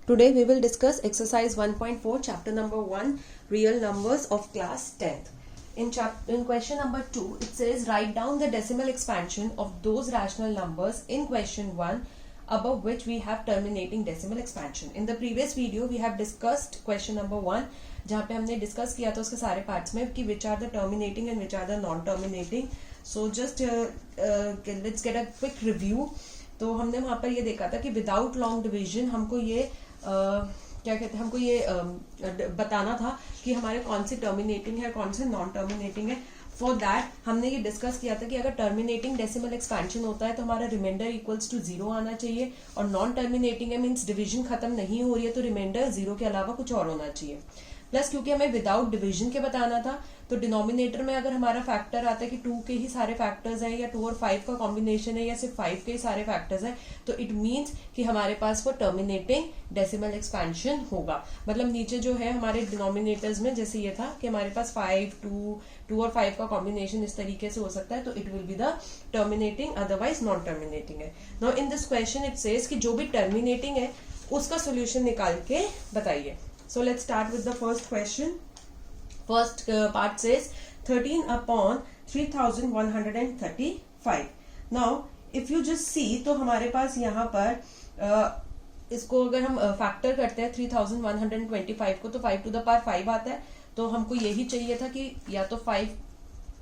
Today we will discuss exercise 1.4 chapter number 1 real numbers of class 10th. In question number 2 it says write down the decimal expansion of those rational numbers in question 1 above which we have terminating decimal expansion. In the previous video we have discussed question number 1 जहाँ पे हमने discuss किया था उसके सारे parts में कि which are the terminating and which are the non terminating. So just let's get a quick review. तो हमने वहां पर ये देखा था कि विदाउट लॉन्ग डिवीजन हमको ये क्या कहते हैं, हमको ये बताना था कि हमारे कौन से टर्मिनेटिंग है कौन से नॉन टर्मिनेटिंग है. फॉर दैट हमने ये डिस्कस किया था कि अगर टर्मिनेटिंग डेसिमल एक्सपेंशन होता है तो हमारा रिमाइंडर इक्वल्स टू 0 आना चाहिए, और नॉन टर्मिनेटिंग है मीन्स डिवीजन खत्म नहीं हो रही है तो रिमाइंडर 0 के अलावा कुछ और होना चाहिए. प्लस क्योंकि हमें विदाउट डिवीजन के बताना था तो डिनोमिनेटर में अगर हमारा फैक्टर आता है कि 2 के ही सारे फैक्टर्स हैं या 2 और 5 का कॉम्बिनेशन है या सिर्फ 5 के ही सारे फैक्टर्स हैं तो इट मींस कि हमारे पास वो टर्मिनेटिंग डेसिमल एक्सपेंशन होगा. मतलब नीचे जो है हमारे डिनोमिनेटर्स में जैसे ये था कि हमारे पास 5, 2 और 5 का कॉम्बिनेशन इस तरीके से हो सकता है तो it will be the terminating, otherwise non terminating है. Now in this question it says कि जो भी टर्मिनेटिंग है उसका सोल्यूशन निकाल के बताइए. So let's start with the first question. First part says 13 upon 3135. Now if you just see तो हमारे पास यहाँ पर इसको अगर हम फैक्टर करते हैं 3125 को तो 5 to the power 5 आता है. तो हमको यही चाहिए था कि या तो 5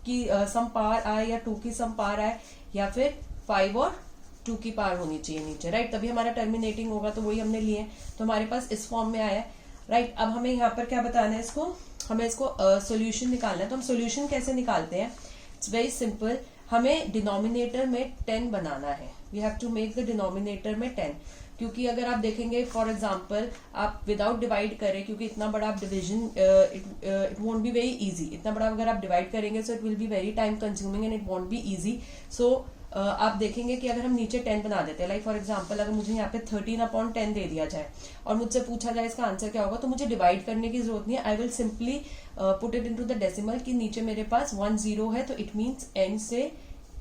की सम पावर आए या 2 की सम पावर आए या फिर 5 और 2 की पावर होनी चाहिए नीचे, राइट. तभी हमारा टर्मिनेटिंग होगा तो वही हमने लिए तो हमारे पास इस फॉर्म में आया, राइट. अब हमें यहाँ पर क्या बताना है, इसको हमें इसको सॉल्यूशन निकालना है. तो हम सॉल्यूशन कैसे निकालते हैं? It's very simple. हमें डिनोमिनेटर में 10 बनाना है. We have to make the denominator में 10. क्योंकि अगर आप देखेंगे फॉर एग्जांपल आप विदाउट डिवाइड करें, क्योंकि इतना बड़ा आप division it won't be very easy. इतना बड़ा अगर आप डिवाइड करेंगे so it will be very time consuming and it won't be easy. So आप देखेंगे कि अगर हम नीचे 10 बना देते हैं, लाइक फॉर एग्जांपल अगर मुझे यहाँ पे 13/10 दे दिया जाए और मुझसे पूछा जाए इसका आंसर क्या होगा तो मुझे डिवाइड करने की जरूरत नहीं है. I will simply put it into the decimal कि नीचे मेरे पास 1 0 है तो इट मीन्स एंड से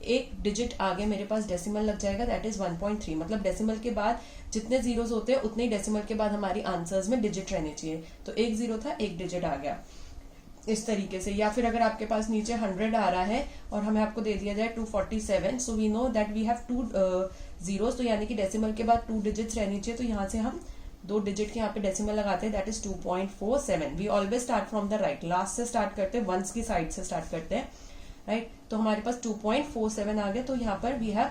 एक डिजिट आगे मेरे पास डेसिमल लग जाएगा, दैट इज 1.3. मतलब डेसिमल के बाद जितने जीरोस होते हैं उतने ही डेसिमल के बाद हमारी आंसर्स में डिजिट रहने चाहिए. तो 1 0 था, एक डिजिट आ गया इस तरीके से. या फिर अगर आपके पास नीचे 100 आ रहा है और हमें आपको दे दिया जाए 247, so we know that we have 2 zeros, तो यानी कि डेसिमल के बाद 2 डिजिट्स रहनी चाहिए. तो यहाँ से हम 2 डिजिट के यहाँ पे डेसिमल लगाते हैं, that is 2.47. We always start from the right, last से स्टार्ट करते हैं, वंस की साइड से स्टार्ट करते हैं, राइट. तो हमारे पास 2.47 आ गया. तो यहाँ पर we have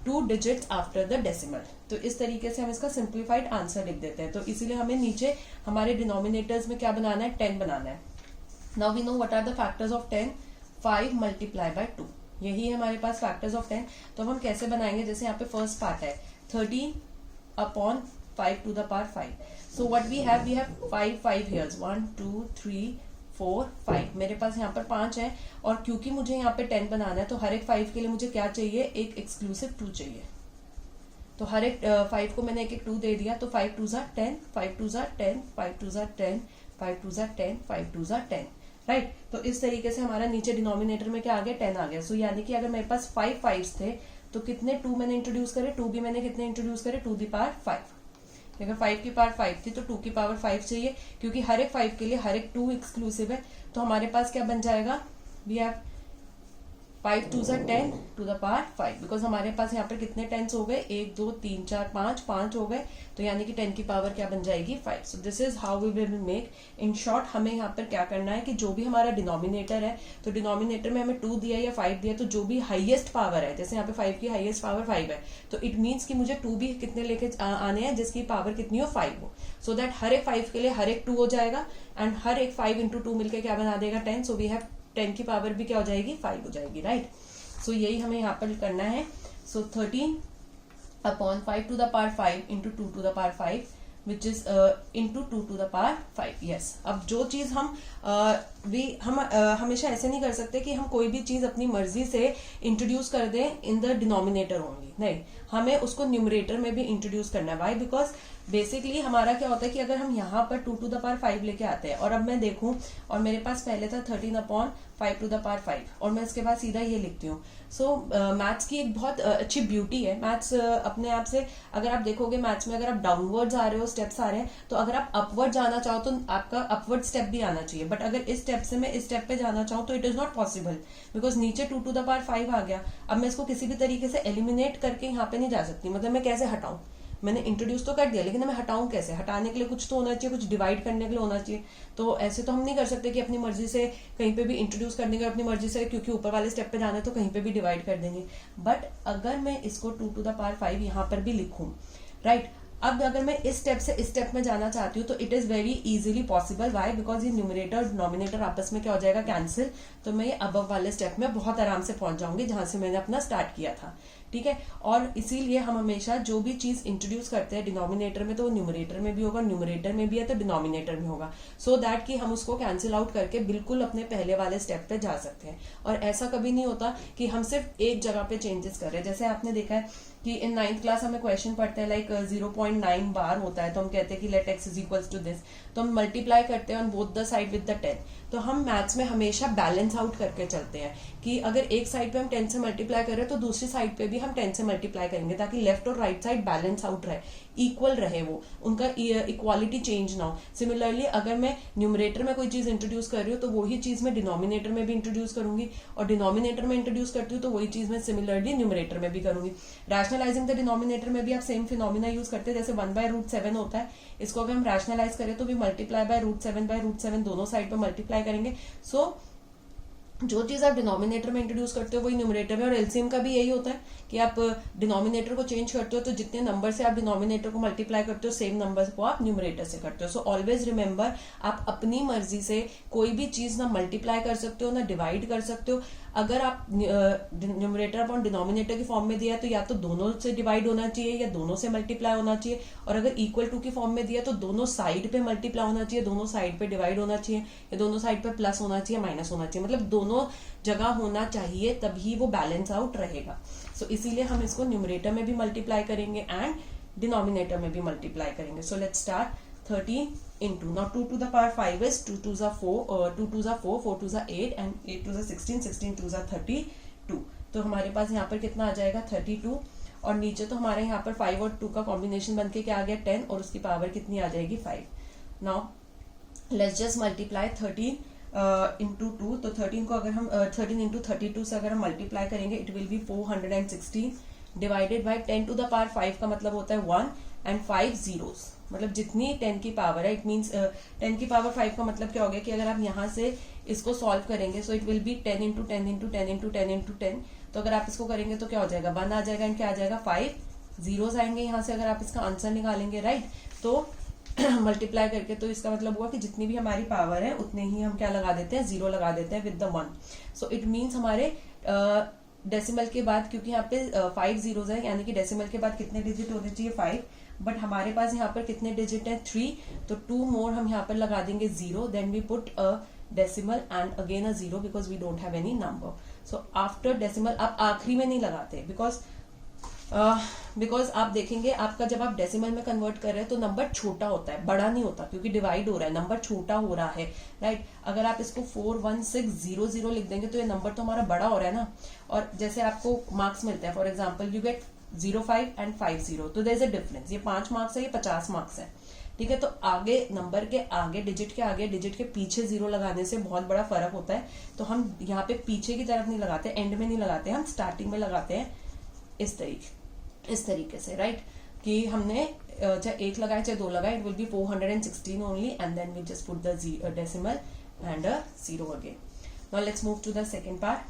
2 digits after the decimal. तो इस तरीके से हम इसका सिंप्लीफाइड आंसर लिख देते हैं. तो इसीलिए हमें नीचे हमारे डिनोमिनेटर्स में क्या बनाना है, 10 बनाना है. Now we know what are the factors of 10. 5 multiply by 2. यही है हमारे पास factors of 10. तो हम कैसे बनाएंगे, जैसे यहाँ पे फर्स्ट पार्ट है 13 upon 5 to the power 5. So what we have 5 here. 1 2 3 4 5. मेरे पास यहाँ पर 5 है और क्योंकि मुझे यहाँ पे 10 बनाना है तो हर एक 5 के लिए मुझे क्या चाहिए, एक एक्सक्लूसिव 2 चाहिए. तो हर एक 5 को मैंने एक 2 दे दिया. तो 5 2 10, 5 2 10, 5 2 10, 5 2 10, 5 2 10, राइट. तो इस तरीके से हमारा नीचे डिनोमिनेटर में क्या आ गया, 10 आ गया. सो यानी कि अगर मेरे पास 5 5s थे तो कितने 2 मैंने इंट्रोड्यूस करे, 2 भी मैंने कितने इंट्रोड्यूस करे, 2 दी पावर 5. अगर 5 की पावर 5 थी तो 2 की पावर 5 चाहिए. क्योंकि हर एक 5 के लिए हर एक 2 एक्सक्लूसिव है तो हमारे पास क्या बन जाएगा, we have 5 2 10 to the power 5. Because हमारे पास यहाँ पर कितने 10s हो गए, 1 2 3 4 5 हो गए. तो यानी कि 10 की पावर क्या बन जाएगी, 5. So this is how we will make. In short हमें यहाँ पर क्या करना है कि जो भी हमारा डिनोमिनेटर है तो डिनोमिनेटर में हमें 2 दिया या 5 दिया तो जो भी हाईएस्ट पावर है, जैसे यहाँ पे 5 की हाईएस्ट पावर 5 है तो इट मीन्स कि मुझे 2 भी कितने लेके आने हैं जिसकी पावर कितनी हो, 5 हो. सो दैट हर एक 5 के लिए हर एक 2 हो जाएगा एंड हर एक 5 into 2 मिलकर क्या बना देगा, 10. सो वी हैव 10 की पावर भी क्या हो जाएगी, 5 हो जाएगी, राइट. सो यही हमें यहाँ पर करना है. सो 13 upon 5 to the power 5 into 2 to the power 5 which is into 2 to the power 5. yes. अब जो चीज हम हमेशा ऐसे नहीं कर सकते कि हम कोई भी चीज अपनी मर्जी से इंट्रोड्यूस कर दें इन द डिनोमिनेटर ओनली. नहीं, हमें उसको न्यूमरेटर में भी इंट्रोड्यूस करना है। वाई? बिकॉज बेसिकली हमारा क्या होता है कि अगर हम यहाँ पर 2 to the power 5 लेके आते हैं और अब मैं देखूं और मेरे पास पहले था 13/5 to the power 5 और मैं इसके बाद सीधा ये लिखती हूँ। सो मैथ्स की एक बहुत अच्छी ब्यूटी है। मैथ्स अपने आप से अगर आप देखोगे मैथ्स में अगर आप डाउनवर्ड्स आ रहे हो, स्टेप्स आ रहे हैं, तो अगर आप अपवर्ड जाना चाहो तो आपका अपवर्ड स्टेप भी आना चाहिए। बट अगर इस स्टेप से मैं इस स्टेप पे जाना चाहूँ तो it is not possible, because नीचे 2 to the power 5 आ गया। अब मैं इसको किसी भी तरीके से एलिमिनेट करके यहाँ पे नहीं जा सकती। मतलब मैं कैसे हटाऊं? मैंने इंट्रोड्यूस तो कर दिया, लेकिन मैं हटाऊं कैसे? हटाने के लिए कुछ तो होना चाहिए, कुछ डिवाइड करने के लिए होना चाहिए। तो ऐसे तो हम नहीं कर सकते कि अपनी मर्जी से कहीं पे भी इंट्रोड्यूस कर देंगे, अपनी मर्जी से क्योंकि ऊपर वाले स्टेप पे जाना है तो कहीं पे भी डिवाइड कर देंगे। बट अगर मैं इसको 2 to the power 5 यहाँ पर भी लिखूं, राइट, अब अगर मैं इस स्टेप से इस स्टेप में जाना चाहती हूँ तो it is very easily possible. Why? Because ये न्यूमरेटर और डिनोमिनेटर आपस में क्या हो जाएगा? कैंसिल। तो मैं ये अबव वाले स्टेप में बहुत आराम से पहुंच जाऊंगी जहां से मैंने अपना स्टार्ट किया था। ठीक है, और इसीलिए हम हमेशा जो भी चीज इंट्रोड्यूस करते हैं डिनोमिनेटर में तो वो न्यूमरेटर में भी होगा, न्यूमरेटर में भी है तो डिनोमिनेटर में होगा, सो दैट कि हम उसको कैंसिल आउट करके बिल्कुल अपने पहले वाले स्टेप पे जा सकते हैं। और ऐसा कभी नहीं होता कि हम सिर्फ एक जगह पे चेंजेस कर रहे हैं। जैसे आपने देखा है कि इन 9th क्लास हमें क्वेश्चन पढ़ते हैं लाइक 0.9 बार होता है, तो हम कहते हैं कि let x is equals to this, तो हम मल्टीप्लाई करते हैं on both the side with the 10। तो हम मैथ्स में हमेशा बैलेंस आउट करके चलते हैं कि अगर एक साइड पे हम 10 से मल्टीप्लाई कर रहे हैं तो दूसरी साइड पे भी हम 10 से मल्टीप्लाई करेंगे, ताकि लेफ्ट और राइट साइड बैलेंस आउट रहे, इक्वल रहे, वो उनका इक्वालिटी चेंज ना हो। सिमिलरली अगर मैं न्यूमरेटर में कोई चीज इंट्रोड्यूस कर रही हूँ तो वही चीज मैं डिनोमिनेटर में भी इंट्रोड्यूस करूंगी, और डिनोमिनेटर में इंट्रोड्यूस करती हूँ तो वही चीज मैं सिमिलरली न्यूमरेटर में भी करूंगी। रैशनलाइजिंग द डिनोमिनेटर में भी आप सेम फिनोमिना यूज करते हैं। जैसे 1/√7 होता है, इसको अगर हम रैशनलाइज करें तो भी मल्टीप्लाई बाय √7/√7 दोनों साइड पे मल्टीप्लाई करेंगे। सो जो चीज आप डिनोमिनेटर में इंट्रोड्यूस करते हो वही न्यूमरेटर में। और एलसीएम का भी यही होता है कि आप डिनोमिनेटर को चेंज करते हो तो जितने नंबर से आप डिनोमिनेटर को मल्टीप्लाई करते हो सेम नंबर को आप न्यूमरेटर से करते हो। सो ऑलवेज रिमेंबर, आप अपनी मर्जी से कोई भी चीज ना मल्टीप्लाई कर सकते हो ना डिवाइड कर सकते हो। अगर आप न्यूमरेटर अपॉन डिनोमिनेटर की फॉर्म में दिया तो या तो दोनों से डिवाइड होना चाहिए या दोनों से मल्टीप्लाई होना चाहिए, और अगर इक्वल टू की फॉर्म में दिया तो दोनों साइड पे मल्टीप्लाई होना चाहिए, दोनों साइड पे डिवाइड होना चाहिए, या दोनों साइड पे प्लस होना चाहिए, माइनस होना चाहिए। मतलब दोनों जगह होना चाहिए, तभी वो बैलेंस आउट रहेगा। सो इसीलिए हम इसको न्यूमरेटर में भी मल्टीप्लाई करेंगे एंड डिनोमिनेटर में भी मल्टीप्लाई करेंगे। So let's start 13 into, now 2 to the power 5 is 2 2s are 4, 2 2s are 4, 4 2s are 8 and 8 2s are 16, 16 2s are 32। तो हमारे पास यहाँ पर कितना आ जाएगा? 32। और नीचे तो हमारे यहाँ पर 5 और 2 का कॉम्बिनेशन बनके क्या आ गया? 10, और उसकी पावर कितनी आ जाएगी? 5। Now let's just multiply 13 into 2। तो 13 को अगर हम 13 इंटू 32 से अगर हम मल्टीप्लाई करेंगे it will be 416 divided by 10 to the power 5 का मतलब होता है 1 एंड 5 zeros, मतलब जितनी 10 की पावर है, इट मीन्स 10 की पावर 5 का मतलब क्या हो गया कि अगर आप यहाँ से इसको सॉल्व करेंगे so it will B 10 into 10 into 10 into 10 into 10। तो अगर आप इसको करेंगे तो क्या हो जाएगा? 1 आ जाएगा एंड क्या आ जाएगा? 5 zeros आएंगे यहाँ से अगर आप इसका आंसर निकालेंगे, राइट। तो मल्टीप्लाई करके, तो इसका मतलब हुआ कि जितनी भी हमारी पावर है उतने ही हम क्या लगा देते हैं? 0 लगा देते हैं with the 1। So it means हमारे डेसिमल के बाद, क्योंकि यहाँ पे 5 zeros है, यानी कि डेसिमल के बाद कितने डिजिट होने चाहिए? 5, बट हमारे पास यहाँ पर कितने डिजिट है? 3। तो 2 मोर हम यहाँ पर लगा देंगे 0, then we put a decimal and again a 0 because we don't have any number. So after decimal आप आखिरी में नहीं लगाते, बिकॉज आप देखेंगे आपका जब आप डेसिमल में कन्वर्ट कर रहे हैं तो नंबर छोटा होता है, बड़ा नहीं होता, क्योंकि डिवाइड हो रहा है, नंबर छोटा हो रहा है, राइट। अगर आप इसको 41600 लिख देंगे तो ये नंबर तो हमारा बड़ा हो रहा है ना। और जैसे आपको मार्क्स मिलते हैं, for example you get 05 and 50, तो देयर इज अ डिफरेंस। ये 5 मार्क्स है, ये 50 मार्क्स है, ठीक है। तो आगे नंबर के आगे, डिजिट के आगे, डिजिट के पीछे 0 लगाने से बहुत बड़ा फर्क होता है। तो हम यहाँ पे पीछे की तरफ नहीं लगाते, एंड में नहीं लगाते, हम स्टार्टिंग में लगाते हैं इस तरीके से, राइट। कि हमने चाहे 1 लगाए चाहे 2 लगाए, it will be 416 only and then we just put the decimal and a 0 again. Now let's move to the second part.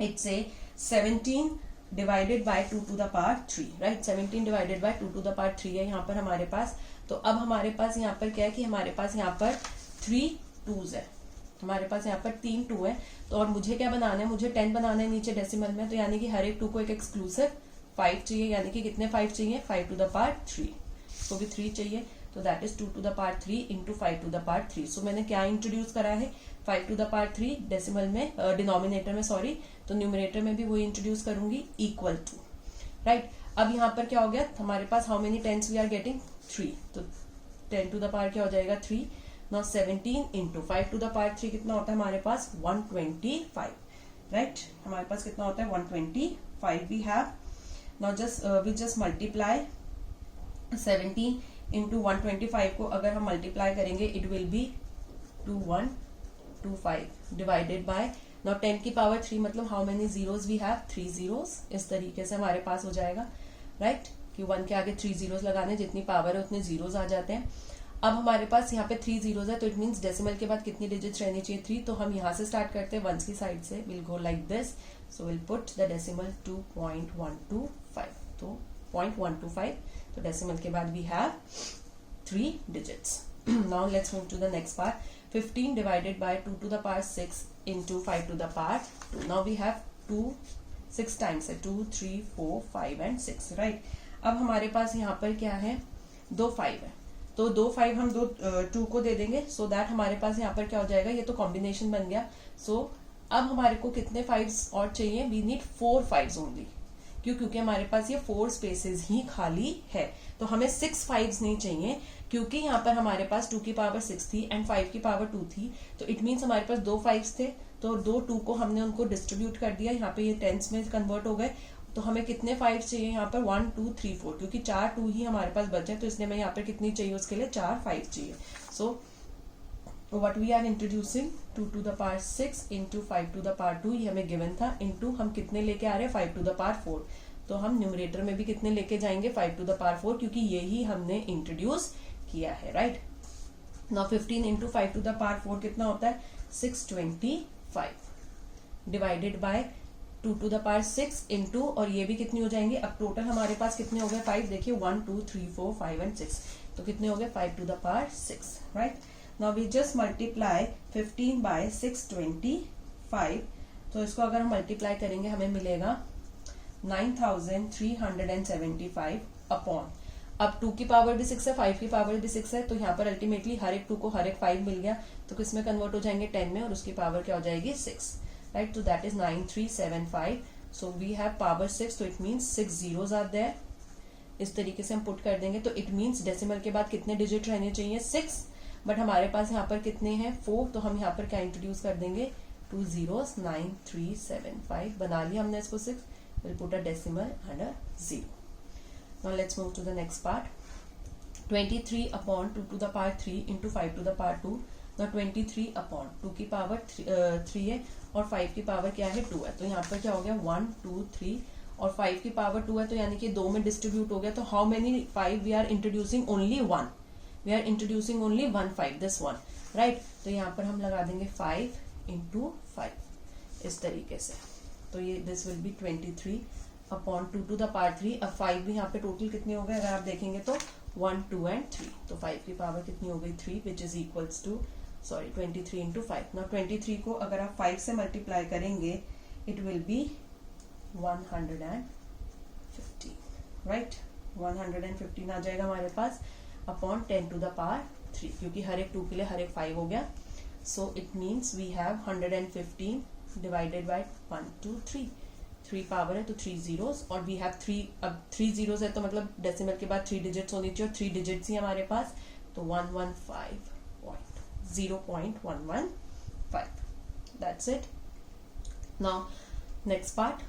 It's a 17 divided by 2 to the power 3, right. 17 divided by 2 to the power 3 है यहाँ पर हमारे पास। तो अब हमारे पास यहाँ पर क्या है कि हमारे पास यहाँ पर 3 2s है, हमारे पास यहाँ पर 3 2 है। तो और मुझे क्या बनाना है? मुझे 10 बनाना है नीचे डेसिमल में, तो यानी कि हर एक 2 को एक एक्सक्लूसिव 5 चाहिए, यानी कि कितने 5 चाहिए? 5 to the power 3, इसको भी 3 चाहिए, तो that is 2 to the power 3 into 5 to the power 3। सो मैंने क्या इंट्रोड्यूस करा है? 5 to the power 3 डेसिमल में, डिनोमिनेटर में, सॉरी, तो न्यूमरेटर में भी वही इंट्रोड्यूस करूंगी, इक्वल टू, राइट। अब यहाँ पर क्या हो गया हमारे पास, how many tens we are getting 3, तो 10 टू द पावर क्या हो जाएगा 3. Now 17 into 5 to the power 3 कितना होता है हमारे पास 125, राइट. हमारे पास कितना होता है 125 we have. Now we just multiply 17 into 125 को अगर हम मल्टीप्लाई करेंगे it will be 2125 divided by, now 10 की पावर 3 मतलब how many zeros we have 3 zeros. इस तरीके से हमारे पास हो जाएगा, राइट, कि 1 के आगे 3 जीरोस लगाने, जितनी पावर है उतने जीरोस आ जाते हैं. अब हमारे पास यहाँ पे 3 जीरोस है तो इट मीन्स डेसिमल के बाद कितनी डिजिट्स रहनी चाहिए 3. तो हम यहाँ से स्टार्ट करते हैं वंस की साइड से, will go like this. So will put the decimal 2.125, तो 0.125, तो डेसिमल के बाद we have 3 digits. Now let's move to the next part. 15 divided by 2 to the power 6 into 5 to the power 2. Now we have 6 times है 2, 3, 4, 5 and 6, right. अब हमारे पास यहाँ पर क्या है 2 5 है, तो 2 5 हम 2 को दे देंगे, सो दैट हमारे पास यहाँ पर क्या हो जाएगा, ये तो कॉम्बिनेशन बन गया. सो अब हमारे को कितने 5s और चाहिए, वी नीड 4 5s ओनली. क्योंकि हमारे पास ये 4 स्पेसेस ही खाली है, तो हमें 6 5s नहीं चाहिए, क्योंकि यहाँ पर हमारे पास 2 की पावर 6 थी एंड 5 की पावर 2 थी. तो इट मीन्स हमारे पास 2 5s थे, तो 2 2 को हमने उनको डिस्ट्रीब्यूट कर दिया, यहाँ पे ये टेंस में कन्वर्ट हो गए. तो हमें कितने 5 चाहिए यहाँ पर 1 2 3 4, क्योंकि 4 2 ही हमारे पास बचे, तो इसलिए मैं यहाँ पर कितनी चाहिए उसके लिए 4 5 चाहिए. सो what we are introducing 2 to the power 6 into 5 to the power 2, ये हमें गिवन था, इंटू हम कितने लेके आ रहे हैं 5 to the power 4. तो हम न्यूमरेटर में भी कितने लेके जाएंगे 5 to the power 4, क्योंकि यही हमने इंट्रोड्यूस किया है, right. Now 15 into 5 to the power 4 कितना होता है 625 divided by 2 to the power 6 into, और ये भी कितनी हो जाएंगे, अब टोटल हमारे पास कितने हो गए 5, देखिए 1 2 3 4 5 एंड 6, तो कितने हो गए 5 to the power 6, right. Now we just multiply 15 by 625, तो इसको अगर हम मल्टीप्लाई करेंगे हमें मिलेगा 9375 अपॉन, अब 2 की पावर भी 6 है 5 की पावर भी 6 है, तो यहाँ पर अल्टीमेटली हर एक 2 को हर एक 5 मिल गया, तो किसमें कन्वर्ट हो जाएंगे 10 में, और उसकी पावर क्या हो जाएगी 6, राइट. तो that is 9375. So we have power 6, तो it means 6 zeros are there. इस तरीके से हम पुट कर देंगे, तो इट मीन्स डेसिमल के बाद कितने डिजिट रहने चाहिए 6, बट हमारे पास यहाँ पर कितने हैं 4, तो हम यहाँ पर क्या इंट्रोड्यूस कर देंगे 2 zeros 9375, बना लिया हमने इसको 6. We'll put a decimal and a 0. Now let's move to the next part. 23 upon 2 to the power 3 into 5 to the power 2. Now 23 upon 2 की पावर 3 है और 5 की पावर क्या है 2 है, तो यहाँ पर क्या हो गया 1 2 3 और 5 की पावर 2 है, तो यानी कि 2 में डिस्ट्रीब्यूट हो गया. तो how many 5 we are introducing only 1, we are introducing only 1 5, this 1, right. तो यहाँ पर हम लगा देंगे 5 इंटू 5 इस तरीके से, तो ये this will B 23 upon 2 to the power 3. अब 5 भी यहाँ पे टोटल कितने हो गए अगर आप देखेंगे तो 1 2 एंड 3, तो 5 की पावर कितनी हो गई 3, which is equals to 23 into 5. Now 23 को अगर आप 5 से मल्टीप्लाई करेंगे इट विल बी 150, राइट. 115 आ जाएगा हमारे पास अपॉन 10 to the power 3, क्योंकि हर एक 2 के लिए हर एक 5 हो गया. So it means we have 115 divided by 1 2 3, 3 power है तो 3 जीरोस, और वी हैव 3, अब 3 जीरोस है तो मतलब डेसिमल के बाद 3 डिजिट्स होनी चाहिए, और 3 डिजिट्स ही हमारे पास, तो 115.0.115, that's it. Now next part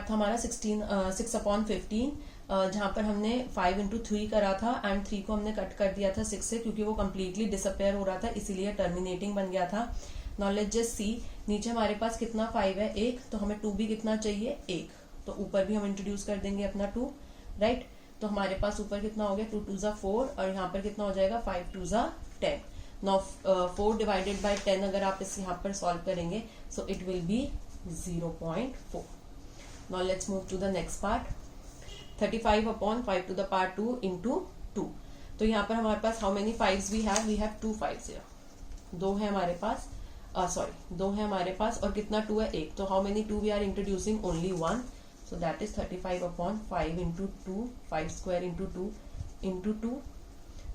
था हमारा 6 अपॉन 15, जहां पर हमने 5 इंटू 3 करा था एंड 3 को हमने कट कर दिया था 6 से, क्योंकि वो कंप्लीटली डिसअपेयर हो रहा था, इसीलिए टर्मिनेटिंग बन गया था. नाउ लेट्स जस्ट सी, नीचे हमारे पास कितना 5 है 1, तो हमें 2 भी कितना चाहिए 1, तो ऊपर भी हम इंट्रोड्यूस कर देंगे अपना 2, राइट. तो हमारे पास ऊपर कितना हो गया 2 2 4 और यहाँ पर कितना हो जाएगा 5 2 10. नाउ 4 डिवाइडेड बाय 10 अगर आप इस यहाँ पर सॉल्व करेंगे so it will be 0.4. Now let's move to the next part. 35 upon 5 to the power 2 into 2, तो यहाँ पर हमारे पास how many 5s we have 2 5s here, 2 है हमारे पास, 2 है हमारे पास, और कितना 2 है 1, तो how many 2 we are introducing only 1, so that is 35 upon 5 into 2, 5 square into 2 into 2,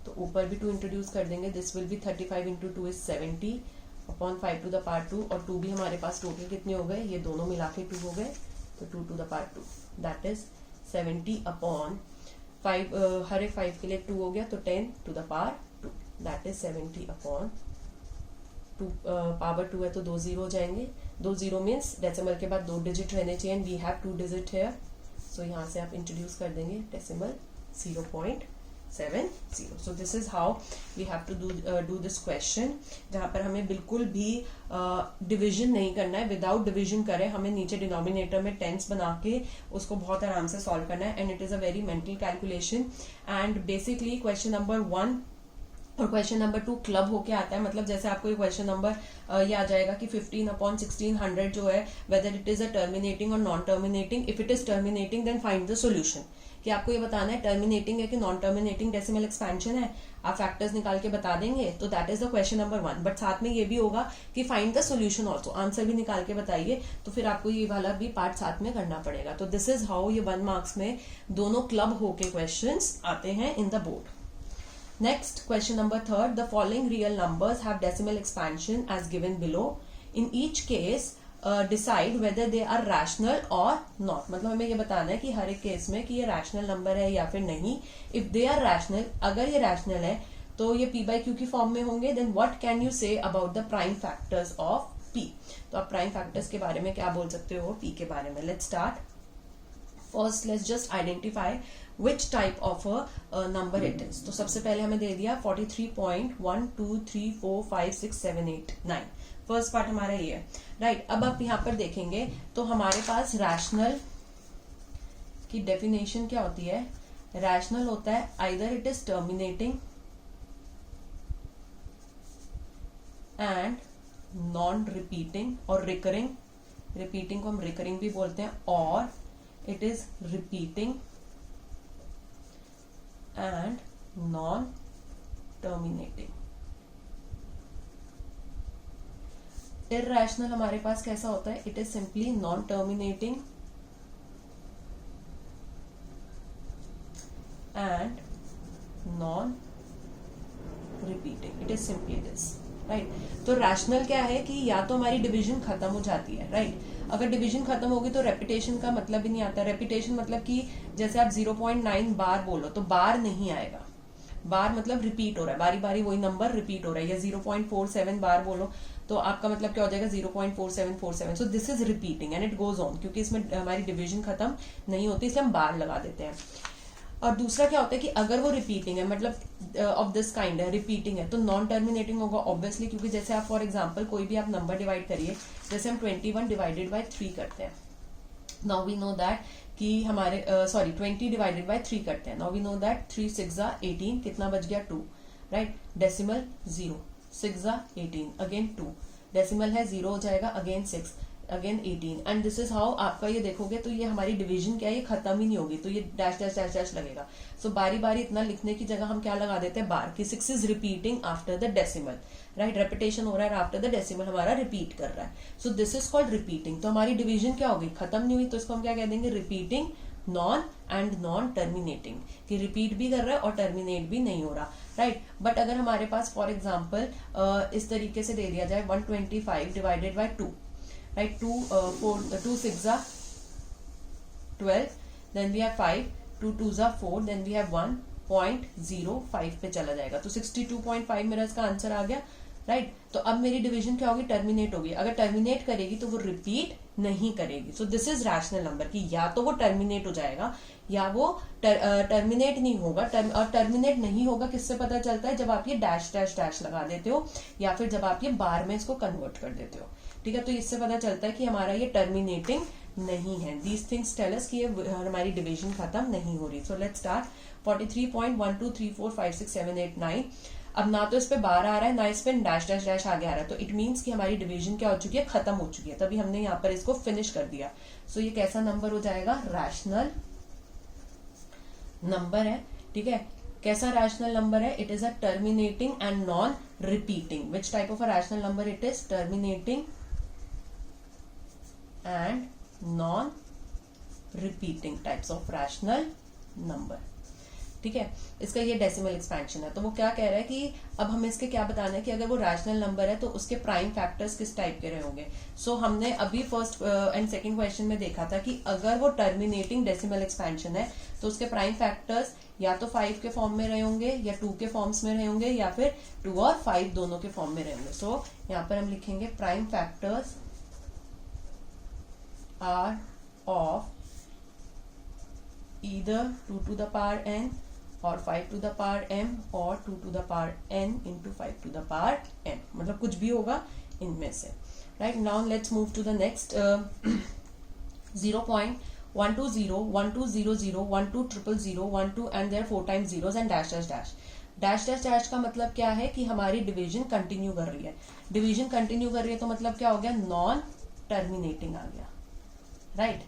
तो ऊपर भी 2 इंट्रोड्यूस कर देंगे, this will be 35 into 2 is 70 upon 5 to the power 2, और 2 भी हमारे पास टोटल कितने हो गए, ये दोनों मिला के 2 हो गए, तो 2 to the power 2, that is 70 upon 5, हर एक 5 के लिए 2 हो गया तो 10 to the power 2, that is 70 upon 2, power 2 है तो 2 0 हो जाएंगे. 2 0 मीन्स डेसिमल के बाद 2 डिजिट रहने चाहिए. We have 2 digit here, so यहाँ से आप इंट्रोड्यूस कर देंगे decimal 0.70. So this is how we have to do this question, जहां पर हमें बिल्कुल भी डिवीजन नहीं करना है. विदाउट डिवीजन करें हमें नीचे डिनोमिनेटर में टेंस बना के उसको बहुत आराम से सॉल्व करना है. And it is a very mental calculation. And basically question number 1 और क्वेश्चन नंबर 2 क्लब होके आता है. मतलब जैसे आपको ये क्वेश्चन नंबर ये आ जाएगा कि 15 अपॉन 1600 जो है whether it is a terminating or non terminating. If it is terminating then find the solution. कि आपको ये बताना है टर्मिनेटिंग है कि नॉन टर्मिनेटिंग डेसिमल एक्सपेंशन है. आप फैक्टर्स निकाल के बता देंगे तो that is the question number 1. But साथ में ये भी होगा कि find the solution also, answer भी निकाल के बताइए. तो फिर आपको ये वाला भी पार्ट साथ में करना पड़ेगा. तो दिस इज हाउ ये 1 मार्क्स में दोनों क्लब होके क्वेश्चंस आते हैं in the board. Next, question number 3. The following real numbers have decimal expansion as given below. In each case, decide whether they are rational or not. मतलब हमें ये बताना है कि हर एक केस में कि ये रैशनल नंबर है या फिर नहीं. If they are rational, अगर ये रैशनल है तो ये p by q की फॉर्म में होंगे. Then what can you say about the prime factors of p? तो आप प्राइम फैक्टर्स के बारे में क्या बोल सकते हो p के बारे में. Let's start. First, let's just identify which type of a number it is. तो सबसे पहले हमें दे दिया 43.123456789. फर्स्ट पार्ट हमारा ये है, राइट. अब आप यहाँ पर देखेंगे तो हमारे पास रैशनल की डेफिनेशन क्या होती है. रैशनल होता है either it is terminating and non repeating और रिकरिंग. रिपीटिंग को हम रिकरिंग भी बोलते हैं. और it is repeating and non-terminating. Irrational हमारे पास कैसा होता है. It is simply non-terminating and non-repeating. It is simply this, right? तो रैशनल क्या है कि या तो हमारी डिवीजन खत्म हो जाती है, राइट. अगर डिवीजन खत्म होगी तो रेपिटेशन का मतलब ही नहीं आता. रेपिटेशन मतलब कि जैसे आप 0.9 बार बोलो तो बार नहीं आएगा. बार मतलब रिपीट हो रहा है, बारी बारी वही नंबर रिपीट हो रहा है. या 0.47 बार बोलो तो आपका मतलब क्या हो जाएगा 0.4747. सो this is repeating and it goes on. क्योंकि इसमें हमारी डिवीजन खत्म नहीं होती इसलिए हम बार लगा देते हैं. और दूसरा क्या होता है कि अगर वो रिपीटिंग है मतलब ऑफ दिस काइंड है, रिपीटिंग है, तो नॉन टर्मिनेटिंग होगा ऑब्वियसली. क्योंकि जैसे आप फॉर एग्जांपल कोई भी आप नंबर डिवाइड करिए, जैसे हम 21 डिवाइडेड बाय 3 करते हैं. नाउ वी नो दैट कि हमारे 20 डिवाइडेड बाय 3 करते हैं. नाउ वी नो दैट 3 6 18 कितना बच गया 2, राइट. Decimal 0 6 18 again 2. डेसिमल है 0 हो जाएगा again 6 again 18. And this is how आपका ये देखोगे तो ये हमारी डिवीजन क्या है, ये खत्म ही नहीं होगी. तो ये डैश डैश डैश डैश लगेगा. सो बारी बारी इतना लिखने की जगह हम क्या लगा देते हैं बार, कि 6 is repeating after the decimal, right. Repetition हो रहा है आफ्टर द डेसिमल हमारा रिपीट कर रहा है. सो दिस इज कॉल्ड रिपीटिंग. तो हमारी डिवीजन क्या होगी, खत्म नहीं हुई. तो इसको हम क्या कह देंगे, repeating non and non terminating, कि रिपीट भी कर रहा है और टर्मिनेट भी नहीं हो रहा, राइट. बट अगर हमारे पास फॉर एग्जाम्पल इस तरीके से दे दिया जाए 125 divided by 2, right. 2 6 12, then we have 5, 2 2 4, then we have 1.05 पे चला जाएगा. तो 62.5 मेरा इसका आंसर आ गया, राइट. तो अब मेरी डिवीजन क्या होगी, टर्मिनेट होगी. अगर टर्मिनेट करेगी तो वो रिपीट नहीं करेगी. सो दिस इज रैशनल नंबर, कि या तो वो टर्मिनेट हो जाएगा या वो टर्मिनेट नहीं होगा. और टर्मिनेट नहीं होगा किससे पता चलता है, जब आप ये डैश डैश डैश लगा देते हो या फिर जब आप ये बार में इसको कन्वर्ट कर देते हो, ठीक है. तो इससे पता चलता है कि हमारा ये टर्मिनेटिंग नहीं है. दीज थिंग्स टेल अस कि ये हमारी डिवीजन खत्म नहीं हो रही. So let's start. 43.123456789. अब ना तो इस पे बार आ रहा है ना इस पे डैश डैश डैश आगे आ रहा है. तो इट मीन्स कि हमारी डिवीजन क्या हो चुकी है, खत्म हो चुकी है. तभी हमने यहाँ पर इसको फिनिश कर दिया. सो ये कैसा नंबर हो जाएगा, रैशनल नंबर है, ठीक है. कैसा रैशनल नंबर है, it is a terminating and non repeating. Which type of a rational number it is, terminating and non-repeating types of rational number. ठीक है, इसका ये डेसिमल एक्सपेंशन है। तो वो क्या कह रहा है कि अब हमें इसके क्या बताना है कि अगर वो रैशनल नंबर है तो उसके प्राइम फैक्टर्स किस टाइप के रहे होंगे। सो हमने अभी फर्स्ट एंड सेकंड क्वेश्चन में देखा था कि अगर वो टर्मिनेटिंग डेसिमल एक्सपेंशन है तो उसके प्राइम फैक्टर्स या तो 5 के फॉर्म में रहे होंगे या 2 के फॉर्म्स में रहे होंगे या फिर 2 और 5 दोनों के फॉर्म में रहे होंगे। सो यहाँ पर हम लिखेंगे prime factors are of either 2 to the power n or 5 to the power m or 2 to the power n into 5 to the power n, मतलब कुछ भी होगा इनमें से। Right, now let's move to the next 0.120 1200 12000 12 and there 4 times zeros and dash dash dash dash dash dash का मतलब क्या है कि हमारी डिवीजन कंटिन्यू कर रही है। डिवीजन कंटिन्यू कर रही है तो मतलब क्या हो गया, नॉन टर्मिनेटिंग आ गया। राइट,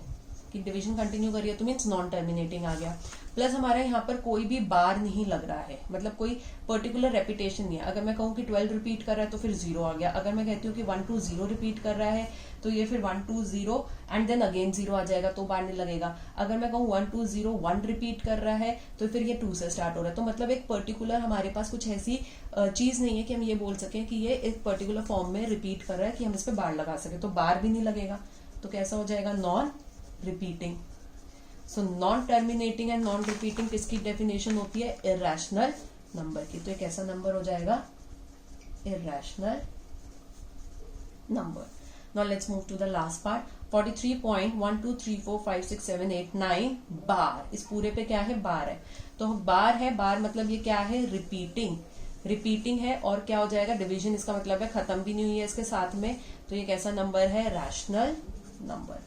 कि डिवीजन कंटिन्यू कर रही है तो मीन्स नॉन टर्मिनेटिंग आ गया। प्लस हमारा यहाँ पर कोई भी बार नहीं लग रहा है, मतलब कोई पर्टिकुलर रेपिटेशन नहीं है। अगर मैं कहूँ कि 12 रिपीट कर रहा है तो फिर 0 आ गया। अगर मैं कहती हूँ कि 120 रिपीट कर रहा है तो ये फिर 120 एंड देन अगेन 0 आ जाएगा, तो बार नहीं लगेगा। अगर मैं कहूँ 1201 रिपीट कर रहा है तो फिर ये 2 से स्टार्ट हो रहा है। तो मतलब एक पर्टिकुलर हमारे पास कुछ ऐसी चीज नहीं है कि हम ये बोल सकें कि ये एक पर्टिकुलर फॉर्म में रिपीट कर रहा है कि हम इस पर बार लगा सके, तो बार भी नहीं लगेगा। तो कैसा हो जाएगा, non repeating. So non terminating and non repeating किसकी डेफिनेशन होती है, इरैशनल नंबर की। तो एक ऐसा नंबर हो जाएगा irrational number. Now let's move to the last part 43.123456789 bar. इस पूरे पे क्या है, बार है। तो बार है, बार मतलब ये क्या है, रिपीटिंग। रिपीटिंग है और क्या हो जाएगा, डिवीजन इसका मतलब है खत्म भी नहीं हुई है इसके साथ में। तो ये कैसा नंबर है, rational number.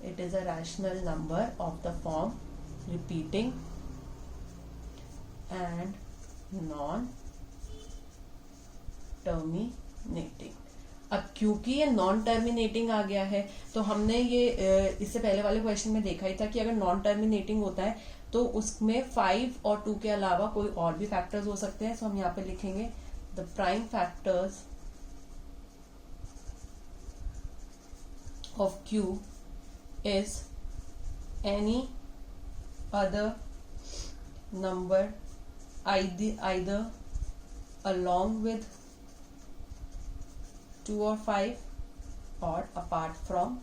It is a rational number of the form repeating and non-terminating। अब क्योंकि ये नॉन टर्मिनेटिंग आ गया है तो हमने ये इससे पहले वाले क्वेश्चन में देखा ही था कि अगर नॉन टर्मिनेटिंग होता है तो उसमें 5 और 2 के अलावा कोई और भी फैक्टर्स हो सकते हैं। तो हम यहाँ पे लिखेंगे the prime factors of Q is any other number either along with 2 or 5 or apart from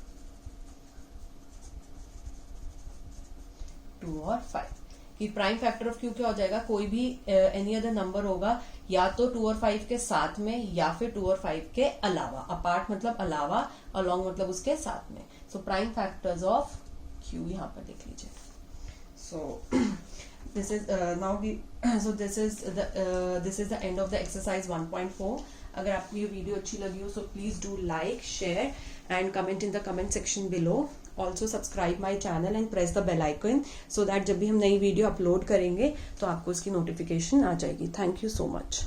2 और 5। कि प्राइम फैक्टर ऑफ क्यू क्या हो जाएगा, कोई भी एनी अदर नंबर होगा या तो 2 और 5 के साथ में या फिर 2 और 5 के अलावा। अपार्ट मतलब अलावा, अलोंग मतलब उसके साथ में। So prime factors of Q यहाँ पर देख लीजिए। So this is now we so this is the end of the exercise 1.4। अगर आपको ये वीडियो अच्छी लगी हो so please do like, share and comment in the comment section below. Also subscribe my channel and press the bell icon so that जब भी हम नई वीडियो अपलोड करेंगे तो आपको उसकी नोटिफिकेशन आ जाएगी। Thank you so much.